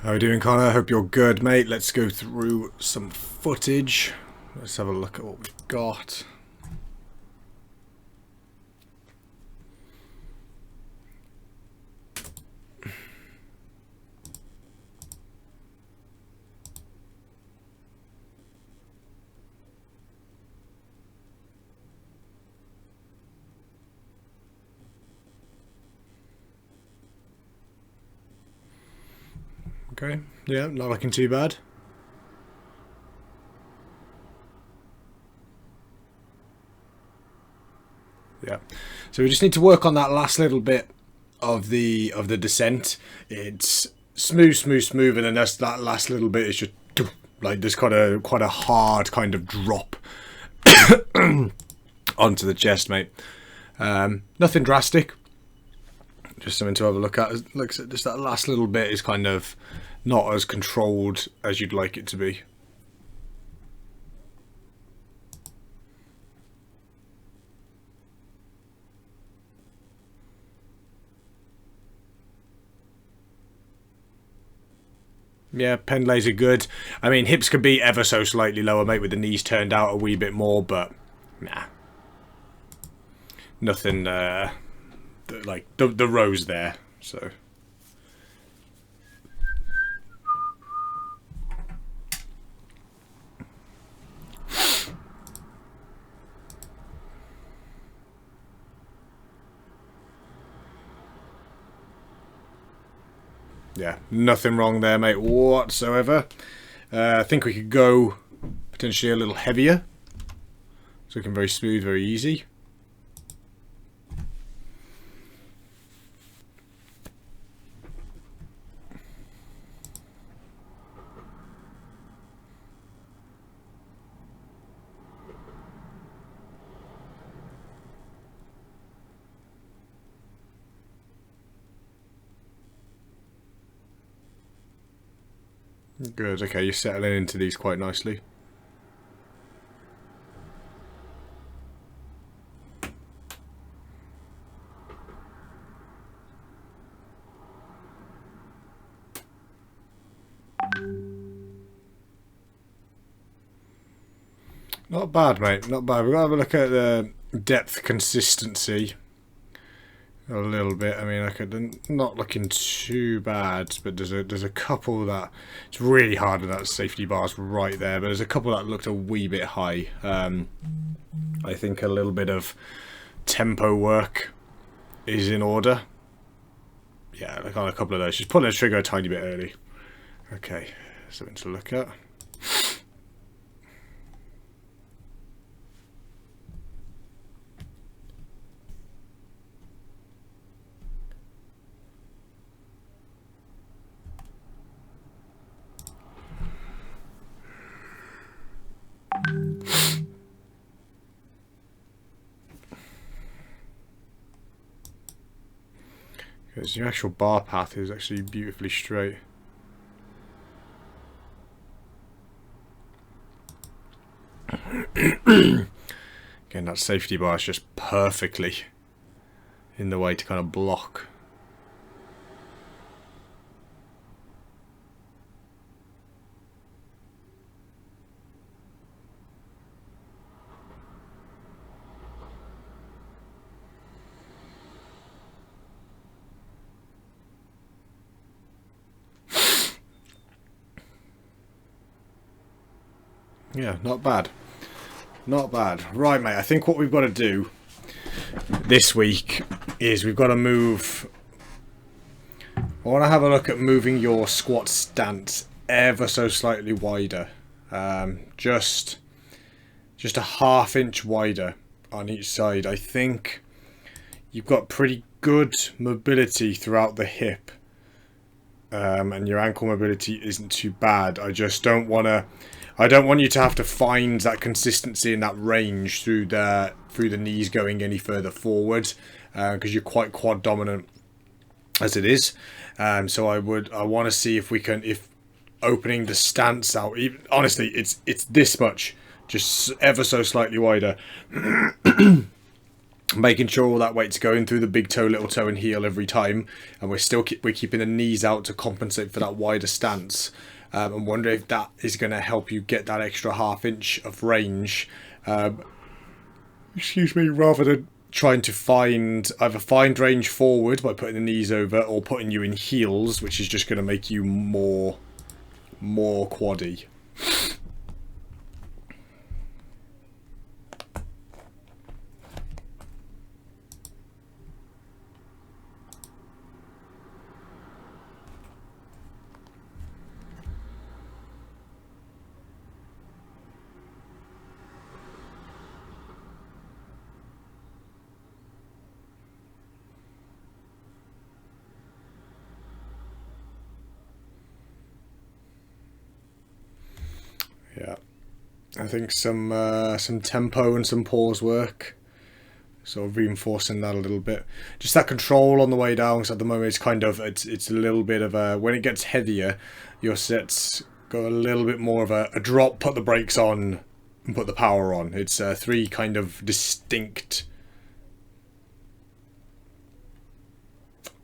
How are you doing, Connor? Hope you're good, mate. Let's go through some footage. Let's have a look at what we've got. Okay, yeah, not looking too bad. Yeah, so we just need to work on that last little bit of the descent. It's smooth, and then that last little bit is just like there's quite a hard kind of drop onto the chest, mate. Nothing drastic, just something to have a look at. Looks at just that last little bit is kind of not as controlled as you'd like it to be. Yeah, pen lays are good. I mean, hips could be ever so slightly lower, mate, with the knees turned out a wee bit more, but nah. Nothing, like, the row's there, so... Yeah, nothing wrong there, mate, whatsoever. I think we could go potentially a little heavier. It's looking very smooth, very easy. Good, okay, you're settling into these quite nicely. Not bad, mate, not bad. We've got to have a look at the depth consistency a little bit. I mean, not looking too bad, but there's a couple that it's really hard with that safety bars right there. But there's a couple that looked a wee bit high. I think a little bit of tempo work is in order. Yeah, like on a couple of those, just pulling the trigger a tiny bit early. Okay, something to look at. Because the actual bar path is actually beautifully straight. Again, that safety bar is just perfectly in the way to kind of block. Yeah, not bad. Not bad. Right, mate, I think what we've got to do this week is we've got to move... I want to have a look at moving your squat stance ever so slightly wider. Just a ½ inch wider on each side. I think you've got pretty good mobility throughout the hip. And your ankle mobility isn't too bad. I just don't want to... I don't want you to have to find that consistency in that range through the knees going any further forward, because you're quite quad dominant as it is. So I want to see if we can, if opening the stance out, even, honestly, it's this much, just ever so slightly wider. making sure all that weight's going through the big toe, little toe and heel every time, and we're keeping the knees out to compensate for that wider stance. I'm wondering if that is going to help you get that extra ½ inch of range, excuse me, rather than trying to find range forward by putting the knees over, or putting you in heels, which is just going to make you more quaddy. Yeah, I think some tempo and some pause work, sort of reinforcing that a little bit. Just that control on the way down, because at the moment it's a little bit of a, when it gets heavier, your sets go a little bit more of a drop, put the brakes on, and put the power on. It's three kind of distinct.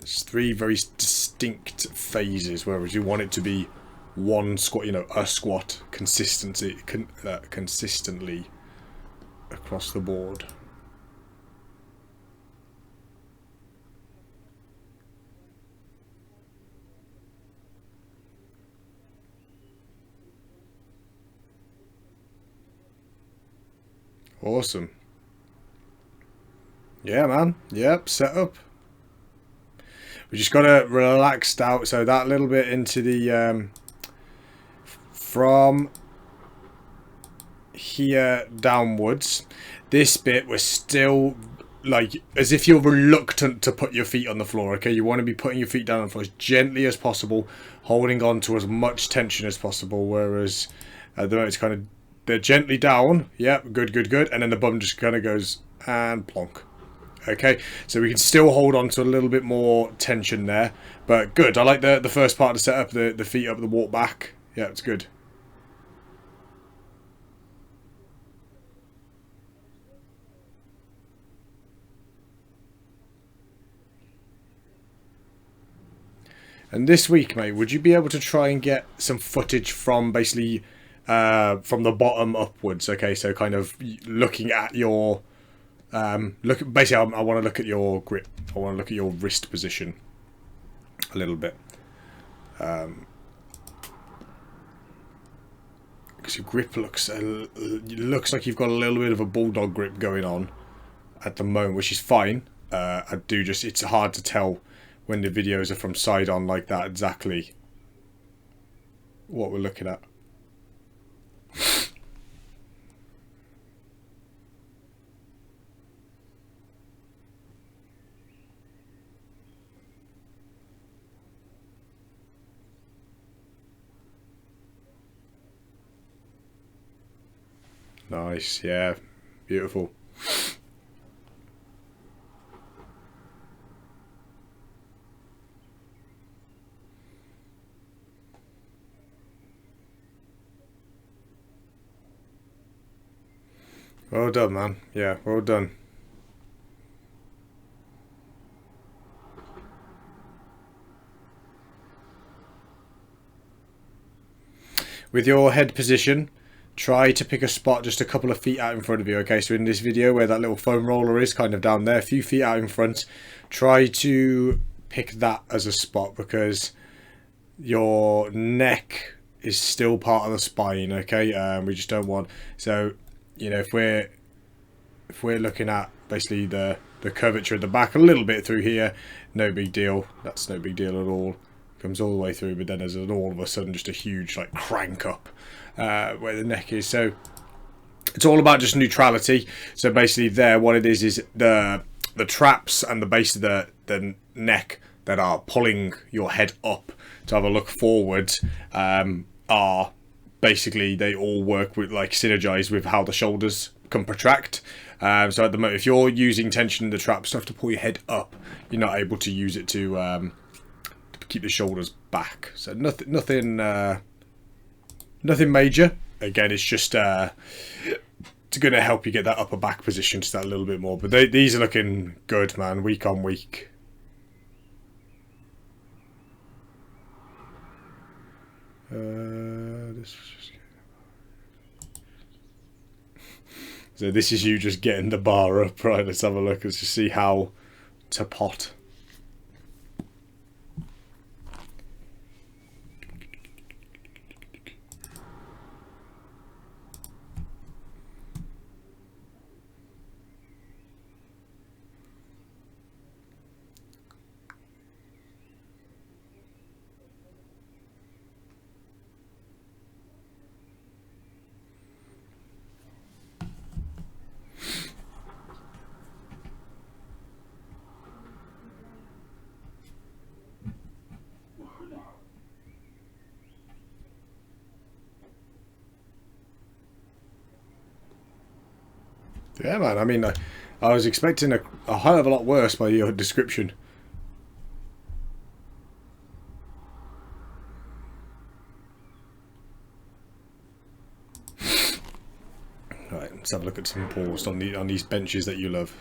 It's three very distinct phases, whereas you want it to be one squat, a squat consistently across the board. Awesome. Yeah, man. Yep, set up. We just got to relax out, so that little bit into the from here downwards, this bit we're still like as if you're reluctant to put your feet on the floor. Okay, you want to be putting your feet down on the floor as gently as possible, holding on to as much tension as possible, whereas at the moment it's kind of, they're gently down. Yep, good, and then the bum just kind of goes and plonk. Okay, so we can still hold on to a little bit more tension there, but good. I like the first part to set up, the feet up, the walk back. Yeah, it's good. And this week, mate, would you be able to try and get some footage from basically from the bottom upwards? Okay, so kind of looking at your basically I want to look at your grip. I want to look at your wrist position a little bit. Because your grip looks like you've got a little bit of a bulldog grip going on at the moment, which is fine. It's hard to tell when the videos are from side on like that exactly what we're looking at. Nice, yeah, beautiful. Well done, man. Yeah, well done. With your head position, try to pick a spot just a couple of feet out in front of you. Okay, so in this video where that little foam roller is, kind of down there, a few feet out in front, try to pick that as a spot, because your neck is still part of the spine. Okay, we just don't want, so if we're looking at basically the curvature of the back a little bit through here, no big deal. That's no big deal at all. Comes all the way through, but then there's all of a sudden just a huge like crank up where the neck is. So it's all about just neutrality. So basically there, what it is the traps and the base of the neck that are pulling your head up to have a look forward are basically, they all work with, like, synergize with how the shoulders can protract. So at the moment, if you're using tension in the trap stuff to pull your head up, you're not able to use it to keep the shoulders back. So nothing major. Again, it's just it's going to help you get that upper back position just that little bit more. But these are looking good, man, week on week. So this is you just getting the bar up, right? Let's have a look. Let's just see how to pot. Yeah, man. I mean, I was expecting a hell of a lot worse by your description. Right, let's have a look at some paused on these benches that you love.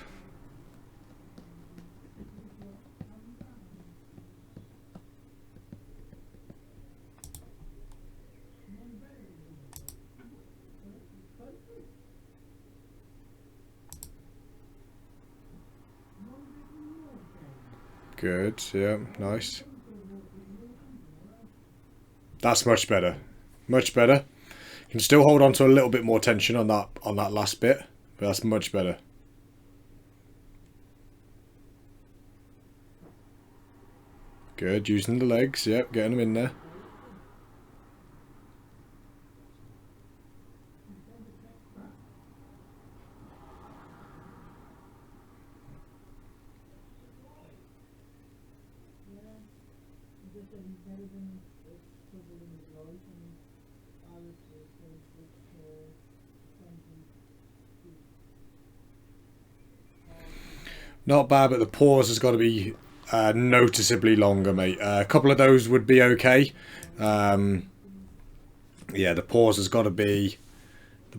Good, yeah, nice. That's much better. Much better. You can still hold on to a little bit more tension on that last bit, but that's much better. Good, using the legs, yep, getting them in there. Not bad, but the pause has got to be noticeably longer, mate. A couple of those would be okay. Yeah, the pause has got to be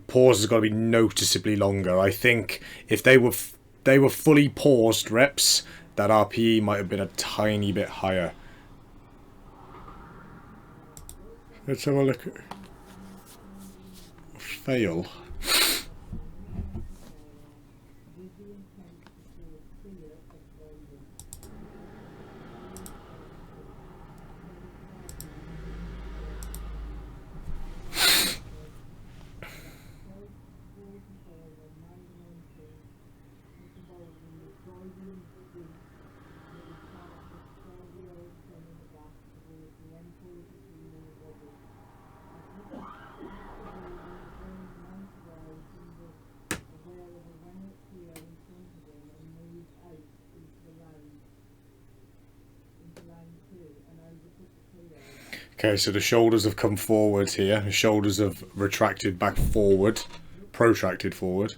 noticeably longer. I think if they were fully paused reps, that RPE might have been a tiny bit higher. Let's have a look at fail. Okay, so the shoulders have come forward here. The shoulders have retracted back forward, protracted forward.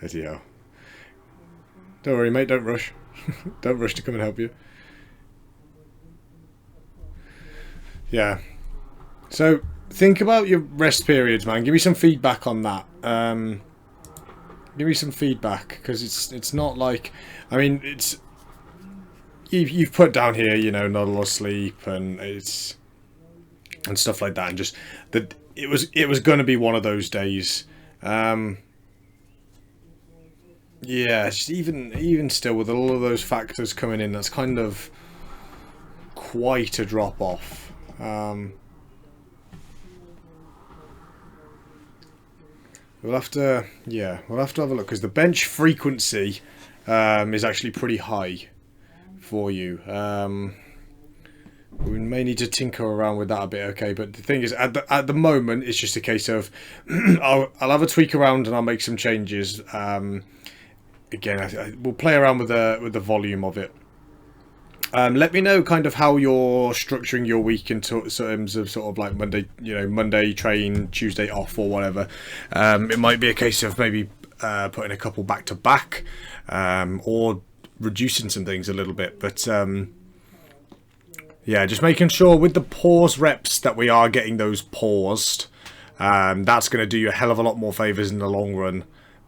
Bloody hell. Don't worry, mate, don't rush. Don't rush to come and help you. Yeah. So, think about your rest periods, man. Give me some feedback on that. Give me some feedback, because it's not like, I mean, it's you've put down here, you know, not a lot of sleep and stuff like that, and just that it was going to be one of those days. Yeah, even still with all of those factors coming in, that's kind of quite a drop off. We'll have to have a look, because the bench frequency is actually pretty high for you. We may need to tinker around with that a bit, okay? But the thing is, at the moment, it's just a case of I'll have a tweak around and I'll make some changes. Again, we'll play around with the volume of it. Let me know kind of how you're structuring your week in terms of sort of like Monday, you know, Monday train, Tuesday off or whatever. It might be a case of maybe putting a couple back to back, or reducing some things a little bit. But yeah, just making sure with the pause reps that we are getting those paused. That's going to do you a hell of a lot more favours in the long run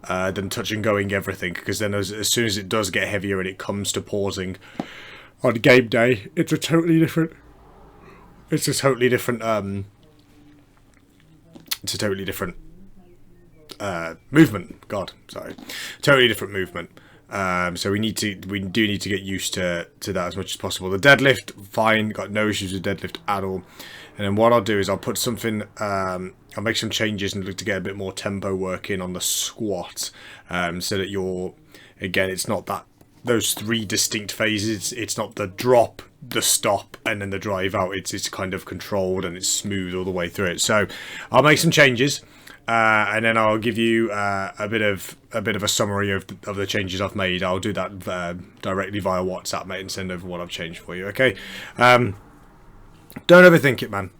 than touch and going everything, because then as soon as it does get heavier and it comes to pausing on game day, it's a totally different movement. God, sorry, totally different movement. So we do need to get used to that as much as possible. The deadlift, fine, got no issues with deadlift at all. And then what I'll do is I'll put something, I'll make some changes and look to get a bit more tempo work in on the squat, so that again, it's not those three distinct phases. It's not the drop, the stop, and then the drive out. It's kind of controlled and it's smooth all the way through it. So I'll make some changes. And then I'll give you a bit of a summary of the changes I've made. I'll do that directly via WhatsApp, mate, and send over what I've changed for you. Okay. Don't overthink it, man.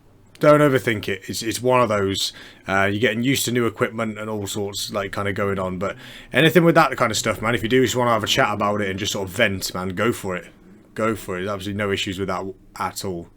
Don't overthink it. It's one of those. You're getting used to new equipment and all sorts like kind of going on. But anything with that kind of stuff, man. If you do just want to have a chat about it and just sort of vent, man, go for it. Go for it. There's absolutely no issues with that at all.